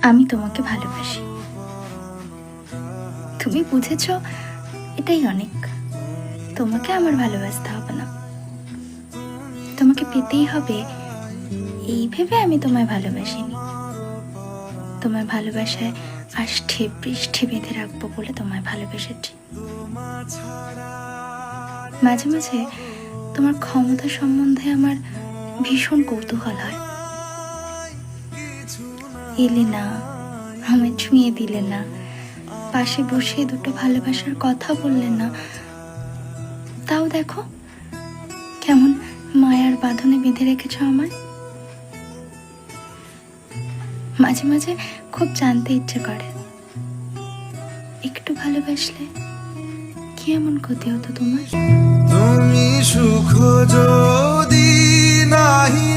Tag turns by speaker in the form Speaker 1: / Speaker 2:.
Speaker 1: আমি তোমাকে ভালোবাসি। তুমি বুঝেছ, এটাই অনেক। তোমাকে আমার ভালোবাসতে হবে না, তোমাকে পেতেই হবে এই ভেবে আমি তোমায় ভালোবাসিনি। তোমার ভালোবাসায় আষ্ঠে পৃষ্ঠে বেঁধে রাখবো বলে তোমায় ভালোবেসেছি। মাঝে মাঝে তোমার ক্ষমতা সম্বন্ধে আমার ভীষণ কৌতূহল হয়। এলে না, আমায় ছুঁয়ে দিলে না, পাশে বসে দুটো ভালোবাসার কথা বললে না, তাও দেখো কেমন মায়ার বাঁধনে বেঁধে রেখেছ আমায়। মাঝে মাঝে খুব জানতে ইচ্ছে করে, একটু ভালোবাসলে কি এমন ক্ষতি হতো তোমার?
Speaker 2: তুমি সুখ যদি নাহি